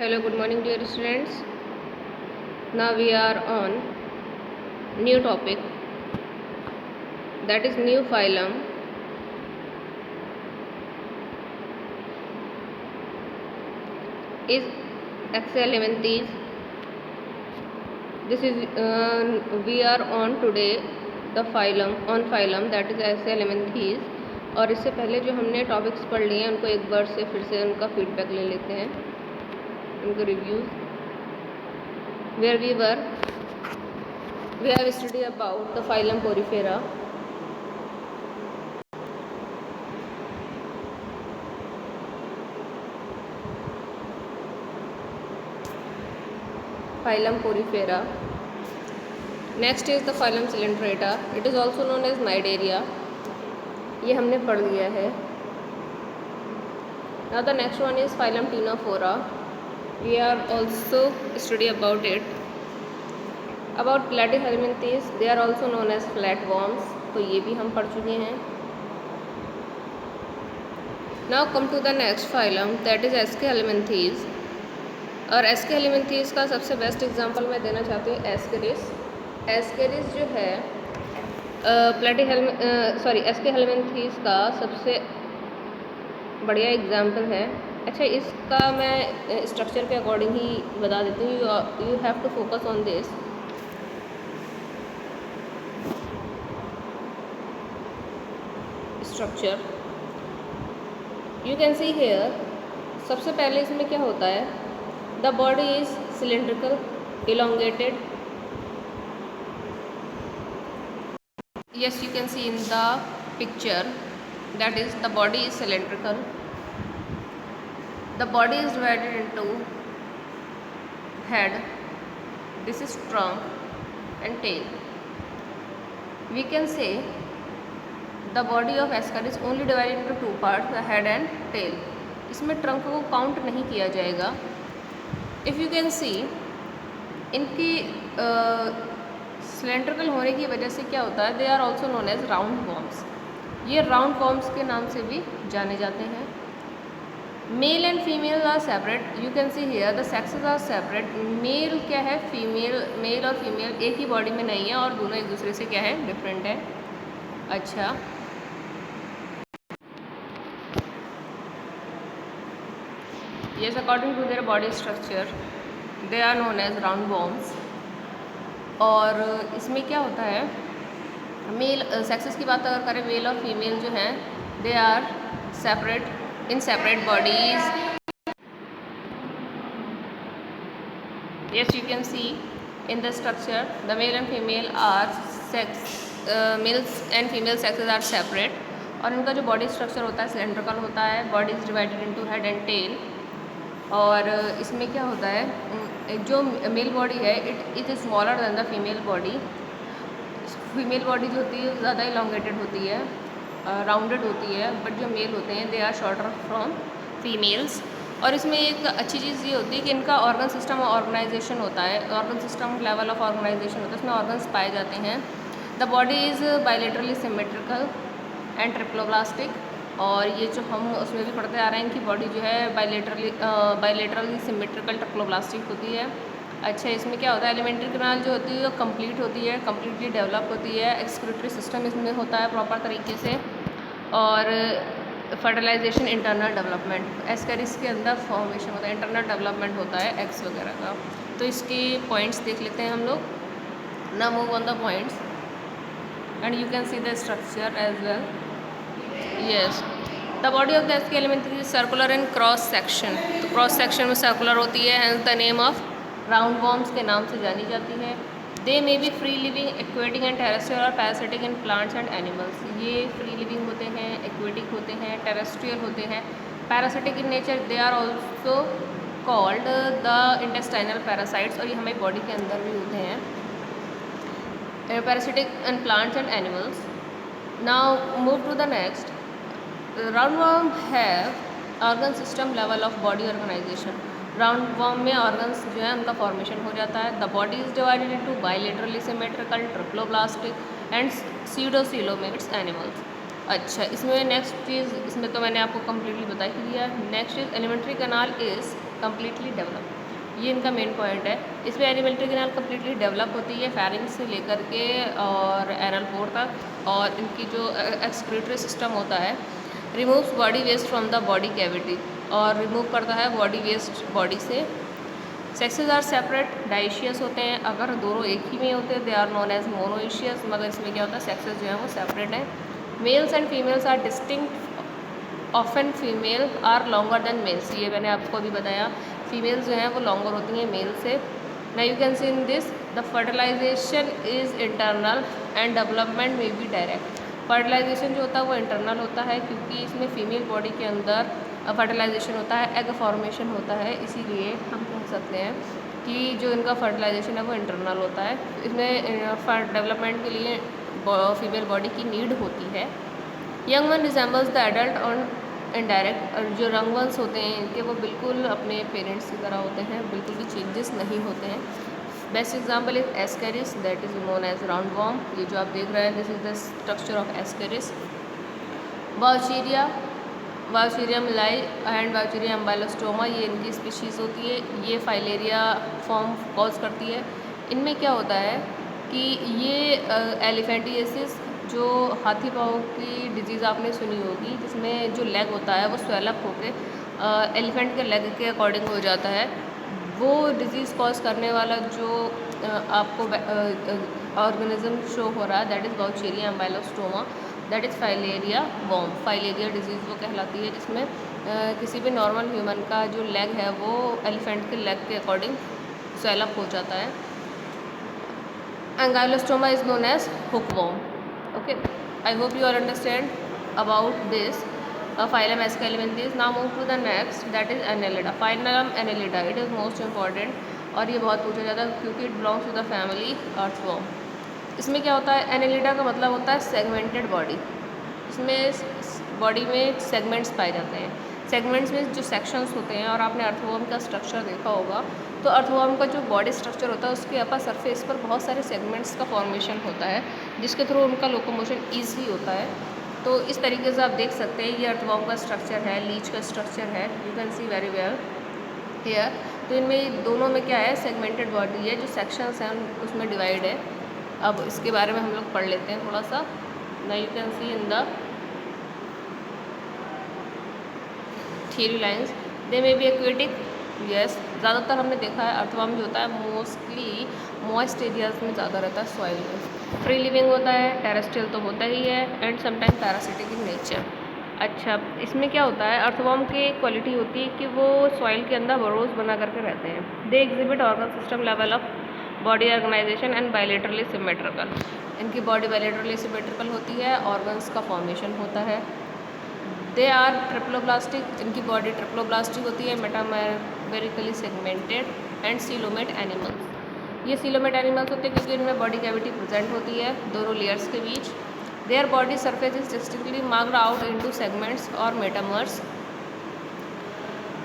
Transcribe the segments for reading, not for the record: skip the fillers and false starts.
Hello, good morning, dear students. Now we are on new topic, that is new phylum. Is Axeleminthes. This is we are on today the phylum that is Axeleminthes. और इससे पहले जो हमने topics पढ़ लिए हैं उनको एक बार से फिर से उनका फीडबैक ले लेते हैं, उनको reviews. Where we have studied about the phylum Porifera. Phylum Porifera. Next is the phylum Coelenterata. It is also known as Cnidaria. ये हमने पढ़ लिया है. Now the next one is phylum Ctenophora. We are also study about it. About Platyhelminthes, they are also known as flatworms. तो ये भी हम पढ़ चुके हैं. Now come to the next phylum, that is Aschelminthes. और Aschelminthes का सबसे बेस्ट एग्जांपल मैं देना चाहती हूँ एस्केरिस. एस्केरिस जो है Aschelminthes का सबसे बढ़िया एग्जांपल है. अच्छा, इसका मैं स्ट्रक्चर के अकॉर्डिंग ही बता देती हूँ. You have to focus on this. Structure you can see here. सबसे पहले इसमें क्या होता है, the body is cylindrical, elongated. Yes, you can see in the picture, that is the body is cylindrical. The body is divided into head, this is trunk and tail. We can say the body of Ascaris is only divided into two parts, the head and tail. इसमें trunk को count नहीं किया जाएगा. If you can सी, इनकी cylindrical होने की वजह से क्या होता है, they are also known as round worms. ये राउंड वॉर्म्स के नाम से भी जाने जाते हैं. Male and female are separate. You can see here the sexes are separate. Male क्या है, मेल और फीमेल एक ही बॉडी में नहीं है और दोनों एक दूसरे से क्या है, डिफरेंट है. अच्छा, yes, according to their body structure they are known as roundworms. और इसमें क्या होता है, मेल सेक्सेस की बात अगर करें, मेल और फीमेल जो हैं they are separate in separate bodies. yes, you can see in the structure the male and female are males and female sexes are separate. और इनका जो बॉडी स्ट्रक्चर होता है सिलेंड्रिकल होता है. Body is divided into head and tail. और इसमें क्या होता है, जो मेल बॉडी है it is smaller than the female body. Female body जो होती है ज़्यादा इलोंगेटेड होती है, राउंडेड होती है, बट जो मेल होते हैं they are shorter from females. और इसमें एक अच्छी चीज़ ये होती है कि इनका ऑर्गन सिस्टम ऑर्गेनाइजेशन होता है. Organ system level of organization होता है, इसमें ऑर्गन्स पाए जाते हैं. The body is bilaterally symmetrical and triploblastic. और ये जो हम उसमें भी पढ़ते आ रहे हैं, इनकी बॉडी जो है बायलेटरली सिमेट्रिकल ट्रिप्लोब्लास्टिक होती है. अच्छा, इसमें क्या होता है, एलिमेंट्री कैनाल जो होती है वो कंप्लीट होती है, कम्प्लीटली डेवलप होती है. एक्सक्रीटरी सिस्टम इसमें होता है प्रॉपर तरीके से. और फर्टिलाइजेशन, इंटरनल डेवलपमेंट, एस्केरिस के अंदर फॉर्मेशन होता है, इंटरनल डेवलपमेंट होता है एग्स वगैरह का. तो इसके पॉइंट्स देख लेते हैं हम लोग. ना move on the points and you can see the structure as well. Yes, the body of the Aschelminthes is circular in cross section. तो क्रॉस सेक्शन में सर्कुलर होती है, hence the name of roundworms के नाम से जानी जाती है. They may be free living, aquatic and terrestrial और parasitic in plants and animals. ये free living होते हैं, aquatic होते हैं, terrestrial होते हैं, parasitic in nature. They are also called the intestinal parasites. और ये हमारी बॉडी के अंदर भी होते हैं. Parasitic in plants and animals. Now move to the next. Roundworm have organ system level of body organization. Roundworm में ऑर्गन्स जो है उनका फॉर्मेशन हो जाता है. The body is divided into bilaterally symmetrical, triploblastic and pseudocoelomates animals. अच्छा, इसमें next चीज़, इसमें तो मैंने आपको कम्प्लीटली बता ही दिया. Next is alimentary canal is completely develop, ये इनका मेन पॉइंट है। इसमें एलिमेंट्री कैनाल कम्प्लीटली डेवलप होती है फेरिंग्स से लेकर के और एनल पोर तक, और इनकी जो एक्सक्रीटरी सिस्टम होता है removes body waste from the body cavity, और रिमूव करता है बॉडी वेस्ट बॉडी से। सेक्सेस आर सेपरेट, डाइशियस होते हैं। अगर दोनों एक ही में होते हैं they are known as monoecious, मगर इसमें क्या होता है सेक्सेस जो है वो सेपरेट है। Males and females are distinct, often female are longer than males, ये मैंने आपको अभी बताया, फीमेल्स जो हैं वो लॉन्गर होती हैं मेल से। Now you can see in this the fertilization is internal and development में बी डायरेक्ट। फर्टिलाइजेशन जो होता है वो इंटरनल होता है क्योंकि इसमें फीमेल बॉडी के अंदर फर्टिलाइजेशन होता है, एग फॉर्मेशन होता है, इसीलिए हम कह सकते हैं कि जो इनका फर्टिलाइजेशन है वो इंटरनल होता है। इसमें डेवलपमेंट के लिए फीमेल बॉडी की नीड होती है। Young one resembles the adult on indirect, और जो यंग वंस होते हैं इनके वो बिल्कुल अपने पेरेंट्स की तरह होते हैं, बिल्कुल भी चेंजेस नहीं होते हैं। Best example is ascaris that is known as round worm, ये जो आप देख रहे हैं this is the structure of ascaris. Wuchereria, wuchereria malayi and वाउचीरिया एम्बाइलोस्टोमा, ये इनकी स्पीशीज़ होती है, ये फाइलेरिया फॉर्म कॉज करती है। इनमें क्या होता है कि ये एलिफेंटिएसिस जो हाथी पाँव की डिजीज़ आपने सुनी होगी, जिसमें जो लेग होता है वो स्वेलअप होके एलिफेंट के लेग के अकॉर्डिंग हो जाता है, वो डिजीज़ कॉज करने वाला जो आपको ऑर्गेनिज्म शो हो रहा है that is wuchereria ancylostoma, that is filaria worm. Filaria disease वो कहलाती है जिसमें किसी भी नॉर्मल ह्यूमन का जो लेग है वो एलिफेंट के लेग के अकॉर्डिंग स्वेलअप हो जाता है। Ancylostoma is known as hook worm. Okay, I hope you all understand about this phylum Aschelinthes. Now move to the next, that is Annelida. Phylum Annelida, it is most important और ये बहुत पूछा जाता है क्योंकि it belongs to the family earthworm। इसमें क्या होता है, एनेलिडा का मतलब होता है सेगमेंटेड बॉडी। इसमें बॉडी में सेगमेंट्स पाए जाते हैं, सेगमेंट्स में जो सेक्शंस होते हैं, और आपने अर्थवर्म का स्ट्रक्चर देखा होगा तो अर्थवर्म का जो बॉडी स्ट्रक्चर होता है उसके अपर सरफेस पर बहुत सारे सेगमेंट्स का फॉर्मेशन होता है जिसके थ्रू उनका लोकोमोशन ईजी होता है। तो इस तरीके से आप देख सकते हैं ये अर्थवर्म का स्ट्रक्चर है, लीच का स्ट्रक्चर है, you can C very well hair. तो इनमें दोनों में क्या है, सेगमेंटेड बॉडी है, जो सेक्शंस हैं उसमें डिवाइड है। अब इसके बारे में हम लोग पढ़ लेते हैं थोड़ा सा। Now you can see in the theory lines, they may be aquatic, yes, ज़्यादातर हमने देखा है अर्थवर्म जो होता है मोस्टली मॉइस्ट एरियाज में ज़्यादा रहता है, सॉइल में। फ्री लिविंग होता है, टेरेस्ट्रियल तो होता ही है, and sometime parasitic in nature. अच्छा, इसमें क्या होता है, अर्थवर्म की क्वालिटी होती है कि वो सॉइल के अंदर बरोज बना करके रहते हैं। They exhibit organ system level of body organization and bilaterally symmetrical, इनकी बॉडी बायलेटरली सिमेट्रिकल होती है, ऑर्गन्स का फॉर्मेशन होता है। दे आर ट्रिप्लोब्लास्टिक, इनकी बॉडी ट्रिप्लोब्लास्टिक होती है, metamerically segmented and coelomate animals. ये सीलोमेट एनिमल्स होते हैं क्योंकि इनमें बॉडी कैविटी प्रेजेंट होती है दोनों लेयर्स के बीच। Their body surface is distinctly marked out into segments और metamers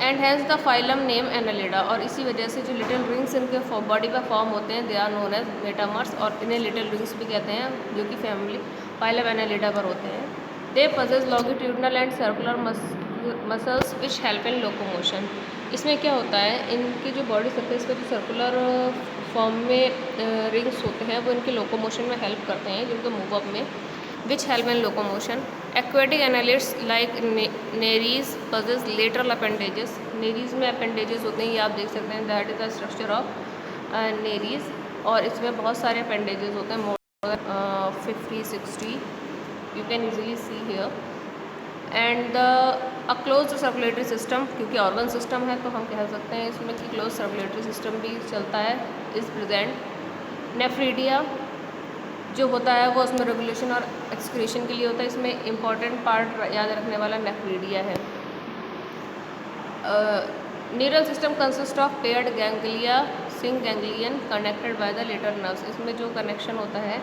and has the phylum name annelida, और इसी वजह से जो लिटिल रिंग्स इनके बॉडी पर फॉर्म होते हैं they are known as metamers, और इन्हें लिटिल रिंग्स भी कहते हैं जो कि फैमिली फाइलम एनालिडा पर होते हैं। They possess longitudinal and circular muscles which help in locomotion. इसमें क्या होता है, इनकी जो बॉडी सरफेस पर जो सर्कुलर फॉर्म में रिंग्स होते हैं वो इनके लोकोमोशन में हेल्प करते हैं, जिनको मूव अप में, which help in locomotion. Aquatic annelids like Nereis possess lateral appendages, Nereis में अपेंडेजेस होते हैं, ये आप देख सकते हैं, that is the structure of Nereis, और इसमें बहुत सारे अपेंडेजेस होते हैं, more than 50-60 you can easily see here, and a closed circulatory system, क्योंकि ऑर्गन सिस्टम है तो हम कह सकते हैं इसमें कि क्लोज सर्कुलेटरी सिस्टम भी चलता है, इज प्रेजेंट। नेफ्रीडिया जो होता है वो उसमें रेगुलेशन और एक्सक्रीशन के लिए होता है, इसमें इंपॉर्टेंट पार्ट याद रखने वाला नेफ्रीडिया है। Neural system consist of paired ganglia sing ganglion connected by the lateral nerves, इसमें जो कनेक्शन होता है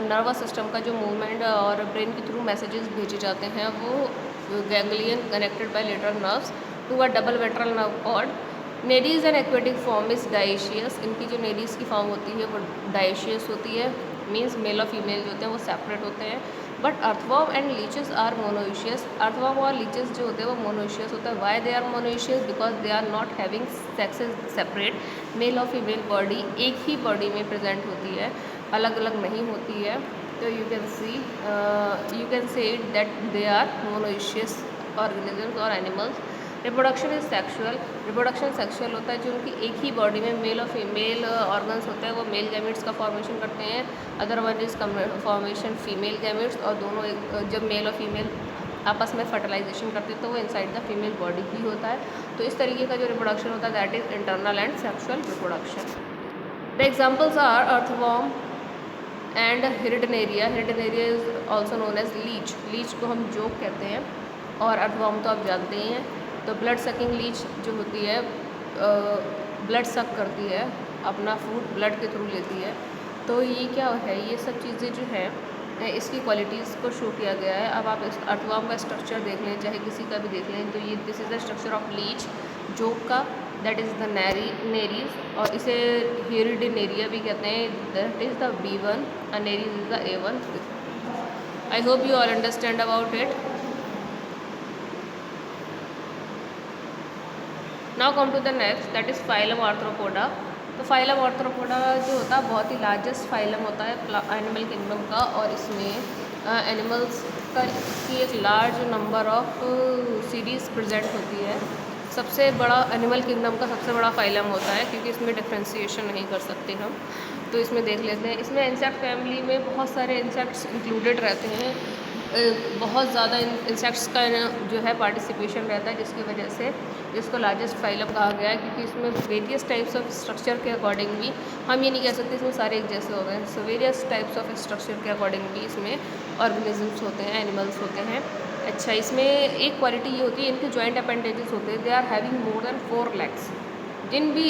नर्वस सिस्टम का, जो मूवमेंट और ब्रेन के थ्रू मैसेजेस भेजे जाते हैं वो ganglion connected by lateral nerves to a double ventral nerve cord. Nereis and aquatic form is dioecious, इनकी जो नेरीज की फॉर्म होती है वो डाइशियस होती है, मीन्स मेल और फीमेल जो होते हैं वो सेपरेट होते हैं। But earthworm and leeches are monoecious. Earthworm और लीचेस जो होते हैं वो मोनोइशियस होता है। Why they are monoecious? Because they are not having sexes separate. Male और फीमेल बॉडी एक ही बॉडी में प्रेजेंट होती है, अलग अलग नहीं होती है। तो you can say it that they are monoecious organisms और animals. Reproduction is sexual. Reproduction sexual होता है जो उनकी एक ही बॉडी में मेल और फीमेल ऑर्गन्स होते हैं वो मेल गैमेट्स का फॉर्मेशन करते हैं। Other one is formation female gametes, और दोनों जब मेल और फीमेल आपस में फर्टिलाइजेशन करते हैं तो वो इनसाइड द फीमेल बॉडी ही होता है। तो इस तरीके का जो रिप्रोडक्शन होता है that is internal and sexual reproduction. The examples are earthworm and hirudinaria. Hirudinaria is also known as leech. Leech को हम जोक कहते हैं, और अर्थवॉर्म तो आप जानते ही हैं। तो ब्लड सकिंग लीच जो होती है ब्लड सक करती है, अपना फूड ब्लड के थ्रू लेती है। तो ये क्या है, ये सब चीज़ें जो है इसकी क्वालिटीज़ को शो किया गया है। अब आप इस अर्थवॉर्म का स्ट्रक्चर देख लें, चाहे किसी का भी देख लें, तो ये this is the structure of leech, जोक का, दैट इज़ द नेरीज, और इसे हिरडनेरिया भी कहते हैं, that is the B1 and Nereis is the A1। I hope you all understand about it. Now come to the next, that is phylum Arthropoda. तो phylum Arthropoda जो होता है बहुत ही लार्जेस्ट फाइलम होता है एनिमल किंगडम का, और इसमें एनिमल्स की एक large number of series present होती है। सबसे बड़ा एनिमल किंगडम का सबसे बड़ा फाइलम होता है, क्योंकि इसमें डिफ्रेंशिएशन नहीं कर सकते हम। तो इसमें देख लेते हैं, इसमें इंसेक्ट फैमिली में बहुत सारे इंसेक्ट्स इंक्लूडेड रहते हैं। बहुत ज़्यादा इंसेक्ट्स का जो है पार्टिसिपेशन रहता है, जिसकी वजह से इसको लार्जेस्ट फाइलम कहा गया है, क्योंकि इसमें वेरियस टाइप्स ऑफ स्ट्रक्चर के अकॉर्डिंग भी हम ये नहीं कह सकते इसमें सारे एक जैसे हो गए। So various types of structure के अकॉर्डिंग भी इसमें ऑर्गेनिजम्स होते हैं, एनिमल्स होते हैं। अच्छा, इसमें एक क्वालिटी ये होती है, इनके जॉइंट अपेंडेजेस होते हैं, they are having more than 4 legs। जिन भी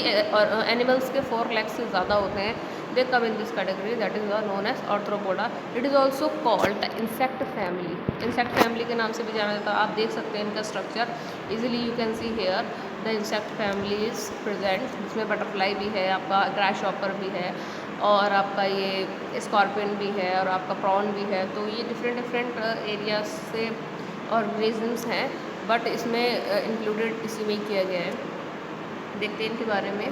एनिमल्स के 4 legs से ज़्यादा होते हैं, they come in this category, that is known as arthropoda. It is also called insect family. Insect family के नाम से भी जाना जाता है। आप देख सकते हैं इनका structure, easily you can see here the insect family is present, जिसमें बटरफ्लाई भी है, आपका ग्रासहॉपर भी है, और आपका ये स्कॉर्पियन भी है, और आपका प्रॉन भी है। तो ये डिफरेंट एरियाज से ऑर्गेनिजम्स हैं, बट इसमें इंक्लूडेड इसी में किया गया है। देखते हैं इनके बारे में।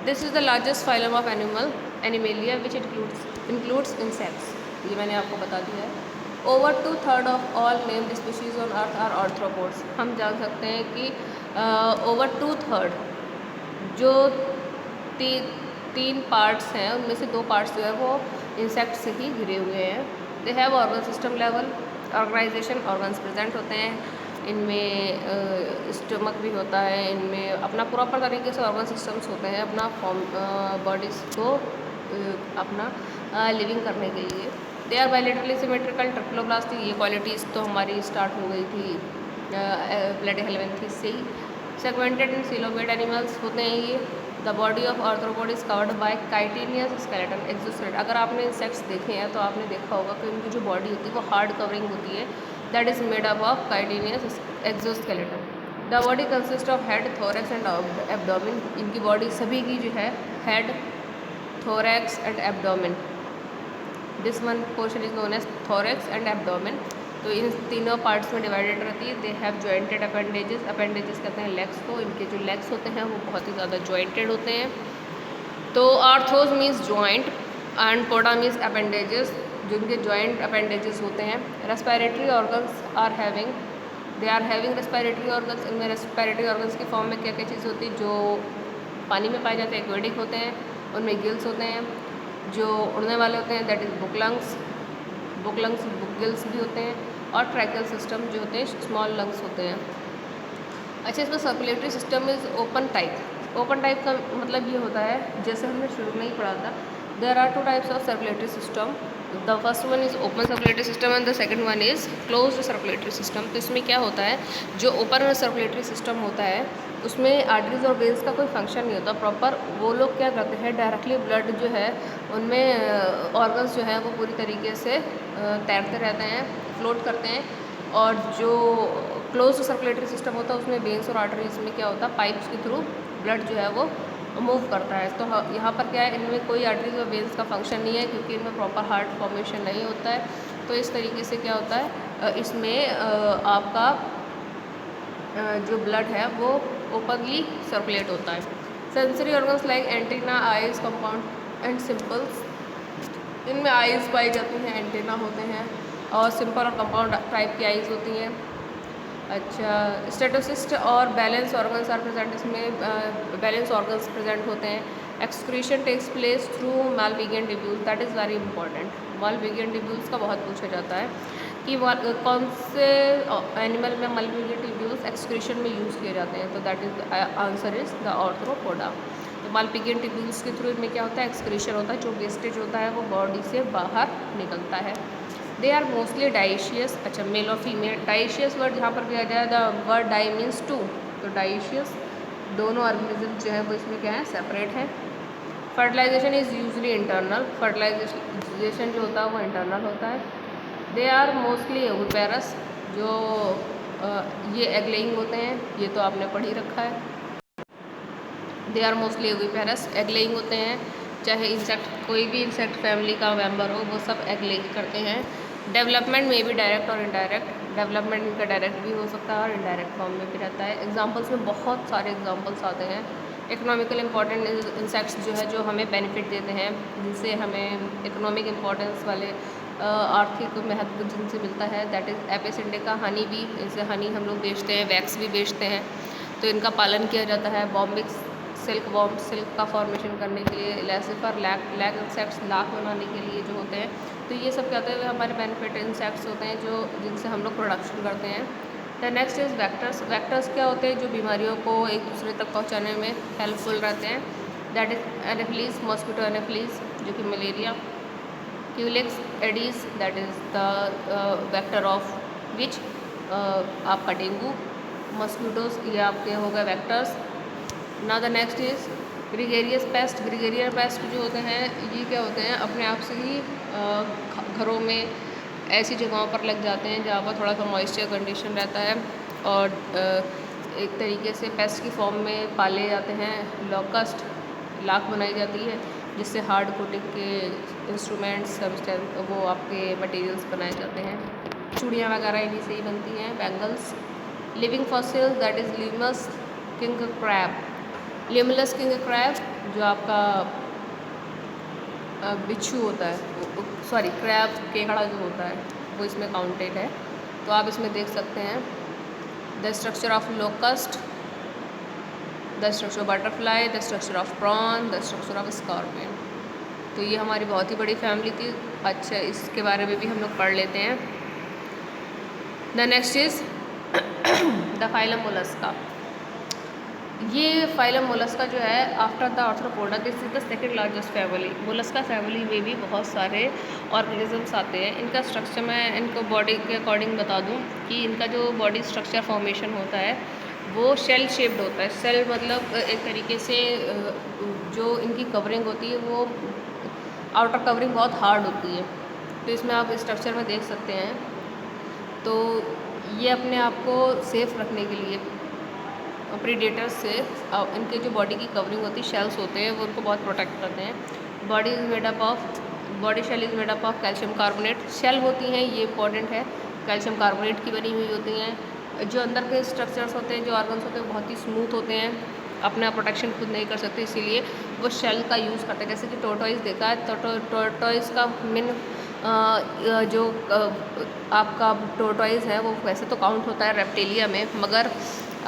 This is the largest phylum of Animalia which includes insects. ये मैंने आपको बता दिया है। Over 2/3 of all named species on earth are arthropods. हम जान सकते हैं कि ओवर 2/3 जो 3 पार्ट्स हैं, उनमें से 2 पार्ट्स जो है वो इंसेक्ट से ही घिरे हुए हैं। They have organ system level organization, organs present होते हैं, इनमें स्टमक भी होता है, इनमें अपना प्रॉपर तरीके से ऑर्गन सिस्टम्स होते हैं अपना बॉडीज़ को अपना लिविंग करने के लिए। They are bilaterally symmetrical triploblastic. ये क्वालिटीज़ तो हमारी स्टार्ट हो गई थी प्लेटिहेल्मिन्थेस से ही। सेगमेंटेड एंड सिलोबेट एनिमल्स होते हैं ये। The body of arthropod is covered by chitinous skeleton exoskeleton. अगर आपने इंसेक्ट्स देखे हैं तो आपने देखा होगा कि उनकी जो बॉडी होती है वो हार्ड कवरिंग होती है, that is made up of chitinous exoskeleton. The body consist of head, thorax and abdomen. इनकी बॉडी सभी की जो है head, thorax and abdomen, this one portion is known as thorax and abdomen. तो इन तीनों पार्ट्स में डिवाइडेड रहती है। They have jointed appendages. Appendages कहते हैं लेग्स को। इनके जो लेग्स होते हैं वो बहुत ही ज़्यादा जॉइंटेड होते हैं। तो arthros means joint and poda means appendages, जिनके जॉइंट अपेंडेजेस होते हैं। Respiratory organs are having, they are having respiratory organs. इनमें रेस्पिरेटरी ऑर्गन्स की फॉर्म में क्या क्या चीज़ होती है? जो पानी में पाए जाते हैं एक्वेटिक होते हैं, उनमें गिल्स होते हैं। जो उड़ने वाले होते हैं that is book lungs, book gills भी होते हैं। और ट्रैकियल सिस्टम जो होते हैं स्मॉल लंग्स होते हैं। अच्छा, इसमें circulatory system is open type. Open type का मतलब ये होता है, जैसे हमने शुरू में ही पढ़ा था, there are 2 types of circulatory system. The first one is open circulatory system and the second one is closed circulatory system. तो इसमें क्या होता है, जो ओपन सर्कुलेटरी सिस्टम होता है उसमें आर्टरीज और वेन्स का कोई फंक्शन नहीं होता प्रॉपर। वो लोग क्या करते हैं, डायरेक्टली ब्लड जो है उनमें ऑर्गन्स जो है वो पूरी तरीके से तैरते रहते हैं, फ्लोट करते हैं। और जो क्लोज्ड सर्कुलेटरी सिस्टम होता है उसमें वेन्स और आर्टरीज में क्या होता है, पाइप्स के थ्रू ब्लड जो है वो मूव करता है। तो यहाँ पर क्या है, इनमें कोई आर्टरीज और वेन्स का फंक्शन नहीं है क्योंकि इनमें प्रॉपर हार्ट फॉर्मेशन नहीं होता है। तो इस तरीके से क्या होता है, इसमें आपका जो ब्लड है वो ओपनली सर्कुलेट होता है। Sensory organs like antenna, eyes, compound and symbols, इनमें आइज़ पाई जाती हैं, एंटीना होते हैं और सिंपल और कंपाउंड टाइप की आइज़ होती हैं। अच्छा, स्टेटोसिस्ट और बैलेंस ऑर्गन्स आर प्रेजेंट, इसमें बैलेंस ऑर्गन्स प्रेजेंट होते हैं। Excretion takes place through malpighian tubules, that is very important. Malpighian tubules का बहुत पूछा जाता है कि कौन से एनिमल में मालपिजियन ट्यूब्यूल्स एक्सक्रीशन में यूज़ किए जाते हैं। तो that is answer is the arthropoda. तो मालपिजियन ट्यूब्यूल्स के थ्रू इनमें क्या होता है, एक्सक्रीशन होता है, जो वेस्टेज होता है वो बॉडी से बाहर निकलता है। They are mostly dioecious. अच्छा, मेल और फीमेल। डाइशियस वर्ड जहाँ पर दिया जाए, the word di means two, तो डाइशियस दोनों ऑर्गेनिज्म जो है वो इसमें क्या है, सेपरेट है। Fertilization is usually internal, fertilization जो होता है वो इंटरनल होता है। दे आर मोस्टली ओविपेरस, जो ये एग लेइंग होते हैं, ये तो आपने पढ़ ही रखा है। They are mostly oviparous, egg laying होते हैं, चाहे इंसेक्ट, कोई भी इंसेक्ट फैमिली का मेंबर हो वो सब एग लेइंग करते हैं। डेवलपमेंट में भी डायरेक्ट और इनडायरेक्ट, डेवलपमेंट इनका डायरेक्ट भी हो सकता है और इनडायरेक्ट फॉर्म में भी रहता है। एग्जांपल्स में बहुत सारे एग्जांपल्स आते हैं। इकोनॉमिकल इंपॉर्टेंट इंसेक्ट्स जो है, जो हमें बेनिफिट देते हैं, जिनसे हमें इकोनॉमिक इंपॉर्टेंस वाले आर्थिक महत्व जिनसे मिलता है, that is Apis indica, honey bee. इनसे हनी हम लोग बेचते हैं, वैक्स भी बेचते हैं, तो इनका पालन किया जाता है। बॉम्बिक्स, सिल्क वॉर्म, सिल्क का फॉर्मेशन करने के लिए। लेसिफर, लैग इंसेक्ट्स, लाख बनाने के लिए जो होते हैं। तो ये सब क्या होते हैं, हमारे बेनिफिट इंसेक्ट्स होते हैं जो जिनसे हम लोग प्रोडक्शन करते हैं। The next is vectors. Vectors क्या होते हैं, जो बीमारियों को एक दूसरे तक पहुंचाने में हेल्पफुल रहते हैं। That is anopheles, mosquito anopheles जो कि malaria. Culex aedes, that is the vector of which आपका डेंगू। मॉस्किटोज, ये आपके हो गए वेक्टर्स। ना the next is gregarious pest. Gregarious pest जो होते हैं ये क्या होते हैं, अपने आप से ही घरों में ऐसी जगहों पर लग जाते हैं जहाँ पर थोड़ा सा मॉइस्चर कंडीशन रहता है और एक तरीके से पेस्ट की फॉर्म में पाले जाते हैं। लॉकस्ट, लाख बनाई जाती है जिससे हार्ड कोटिंग के इंस्ट्रूमेंट्स, सब्सटेंस, वो आपके मटेरियल्स बनाए जाते हैं। चूड़ियाँ वगैरह इन्हीं से ही बनती हैं। Bangles. Living fossil, that is लिमस किंग क्रैब। लिमलस किंग क्रैब जो आपका बिच्छू होता है, सॉरी क्रैब, केकड़ा जो होता है वो इसमें काउंटेड है। तो आप इसमें देख सकते हैं the structure of locust, the structure of butterfly, the structure of prawn, the structure of scorpion. तो ये हमारी बहुत ही बड़ी फैमिली थी। अच्छा, इसके बारे में भी हम लोग पढ़ लेते हैं। The next is the phylum Mollusca. ये फाइलम मोलस्का जो है, after the arthropoda, this is the second largest family. Mollusca family में भी बहुत सारे ऑर्गेनिजम्स आते हैं। इनका स्ट्रक्चर मैं इनको बॉडी के अकॉर्डिंग बता दूं कि इनका जो बॉडी स्ट्रक्चर फॉर्मेशन होता है वो शेल शेप्ड होता है। शेल मतलब एक तरीके से जो इनकी कवरिंग होती है वो आउटर कवरिंग बहुत हार्ड होती है। तो इसमें आप स्ट्रक्चर में देख सकते हैं। तो ये अपने आप को सेफ रखने के लिए प्रीडेटर्स से इनके जो बॉडी की कवरिंग होती है, शेल्स होते हैं, वो उनको बहुत प्रोटेक्ट करते हैं। Body is made up of, body shell is made up of calcium carbonate. Shell होती हैं, ये इंपॉर्टेंट है, कैल्शियम कार्बोनेट की बनी हुई होती हैं। जो अंदर के स्ट्रक्चर्स होते हैं, जो ऑर्गन्स होते हैं, बहुत ही स्मूथ होते हैं, अपना प्रोटेक्शन खुद नहीं कर सकते, इसीलिए वो शेल का यूज़ करते हैं। जैसे कि टोर्टोइस देखा है, तो टोर्टोइस का मेन जो आपका टोर्टोइस है वो वैसे तो काउंट होता है रेप्टिलिया में, मगर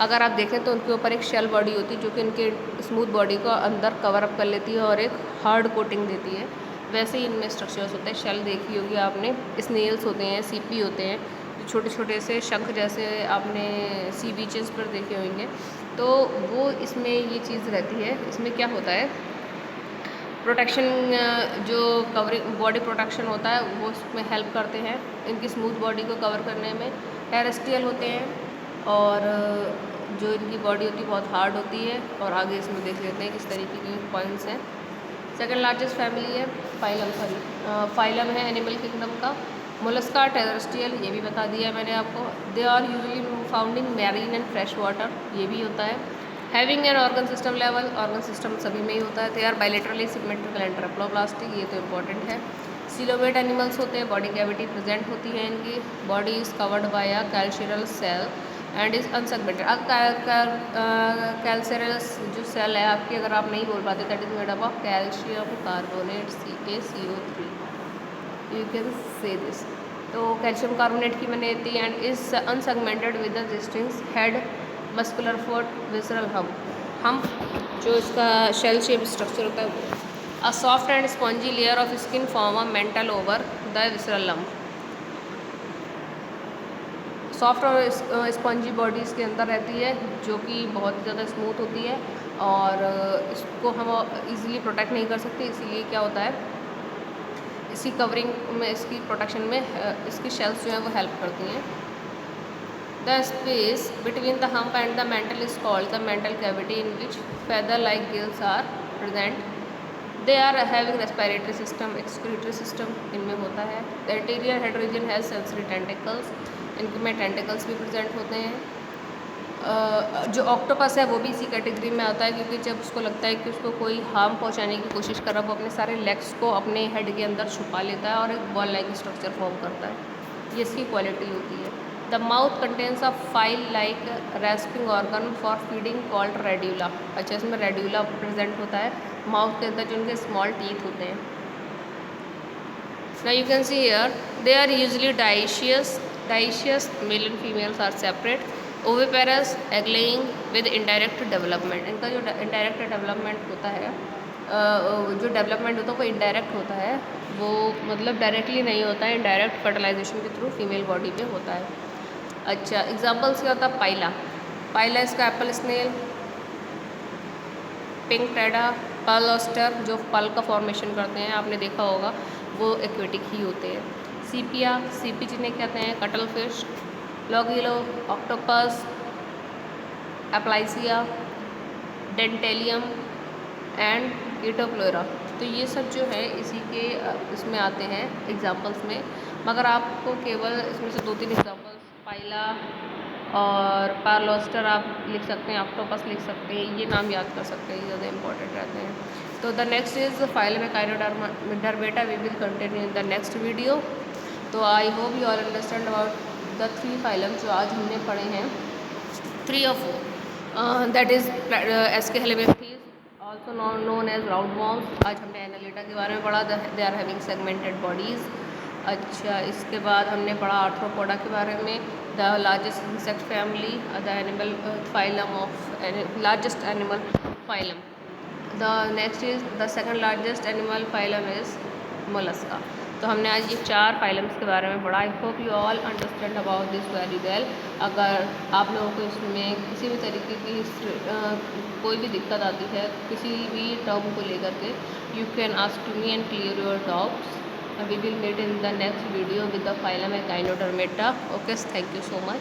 अगर आप देखें तो उनके ऊपर एक शेल बॉडी होती है जो कि उनके स्मूथ बॉडी को अंदर कवर अप कर लेती है और एक हार्ड कोटिंग देती है। वैसे ही इनमें स्ट्रक्चर्स होते हैं। शेल देखी होगी आपने, स्नेल्स होते हैं, सीपी होते हैं, जो छोटे छोटे से शंख जैसे आपने सी बीचेस पर देखे होंगे। तो वो इसमें ये चीज़ रहती है। इसमें क्या होता है, प्रोटेक्शन, जो कवरिंग बॉडी प्रोटेक्शन होता है वो उसमें हेल्प करते हैं इनकी स्मूथ बॉडी को कवर करने में। टेरेस्ट्रियल होते हैं और जो इनकी बॉडी होती है बहुत हार्ड होती है। और आगे इसमें देख लेते हैं किस तरीके के पॉइंट्स हैं। सेकंड लार्जेस्ट फैमिली है फाइलम, फाइलम है एनिमल किंगडम का। मोलस्का, टेरेस्ट्रियल, ये भी बता दिया है मैंने आपको। They are usually found in marine and fresh water, ये भी होता है। Having an organ system level, organ system सभी में ही होता है। They are bilaterally symmetrical and triploblastic, ये तो इम्पोर्टेंट है। सीलोमेट एनिमल्स होते हैं, बॉडी कैविटी प्रेजेंट होती है इनकी। Body is covered by a calcareous shell and is unsegmented. अब कैल्शियरल जो सेल है आपकी, अगर आप नहीं बोल पाते, that is made up of calcium carbonate CaCO3, you can say this. तो कैल्शियम कार्बोनेट की बनी रहती है and is unsegmented with the distinct head, muscular foot, visceral hump जो इसका शेल शेप स्ट्रक्चर होता है। A soft and spongy layer of skin form a mantle over the visceral lump. Soft और spongy body इसके अंदर रहती है जो कि बहुत ज़्यादा स्मूथ होती है और इसको हम इजीली प्रोटेक्ट नहीं कर सकते, इसीलिए क्या होता है, इसकी कवरिंग में, इसकी प्रोटेक्शन में इसकी शेल्स जो हैं वो हेल्प करती हैं। The space between the hump and the mantle is called the mantle cavity, in which feather-like gills are present. They are having respiratory system, excretory system इनमें होता है। The anterior head region has sensory tentacles, इनमें tentacles भी present होते हैं। जो octopus है वो भी इसी कैटेगरी में आता है, क्योंकि जब उसको लगता है कि उसको कोई हार्म पहुंचाने की कोशिश कर रहा है, वो अपने सारे लेग्स को अपने हेड के अंदर छुपा लेता है और एक बॉल लाइक स्ट्रक्चर फॉर्म करता है। ये इसकी क्वालिटी होती है। The mouth contains a file-like rasping organ for feeding called radula। अच्छा, इसमें रेड्यूला प्रेजेंट होता है माउथ के अंदर, जो उनके स्मॉल टीथ होते हैं। Now you can see here they are usually dioecious. Dioecious male and females are separate. Oviparous, egg-laying with indirect development। इनका जो indirect development होता है, जो डेवलपमेंट होता है वो इनडायरेक्ट होता है, वो मतलब डायरेक्टली नहीं होता है, इनडायरेक्ट फर्टिलाइजेशन के थ्रू फीमेल बॉडी पे होता है। अच्छा, एग्जाम्पल्स क्या होता है, पाइला। पाइला इसका apple snail, pinctada, pearl oyster जो पल का फॉर्मेशन करते हैं, आपने देखा होगा, वो एक्वेटिक ही होते हैं। सीपिया, सीपी जिन्हें कहते हैं, cuttlefish, loligo, octopus, aplysia, dentalium and chaetopleura. तो ये सब जो है इसी के इसमें आते हैं एग्जाम्पल्स में, मगर आपको केवल इसमें से 2-3 एग्जाम्पल्स, पाइला और पर्ल ऑस्टर आप लिख सकते हैं, ऑक्टोपस लिख सकते हैं, ये नाम याद कर सकते हैं, ये ज़्यादा इंपॉर्टेंट रहते हैं। तो the next is phylum echinodermata, we will continue in the next video. तो I hope you all understand about the 3 phylum जो आज हमने पढ़े हैं, 3 or 4, that is aschelminthes, also known as round worms. आज हमने एनालिटा के बारे में पढ़ा, they are having segmented bodies. अच्छा, इसके बाद हमने पढ़ा आर्थ्रोपोडा के बारे में, the largest insect family, the animal phylum of largest animal phylum. The next is the second largest animal phylum is Mollusca. तो हमने आज ये 4 फाइलम्स के बारे में पढ़ा। आई hope you all understand about this very well. अगर आप लोगों को इसमें किसी भी तरीके की कोई भी दिक्कत आती है किसी भी टर्म को लेकर के, you can ask to me and clear your doubts. We will meet in the next video with the phylum Echinodermata. Okay, thank you so much.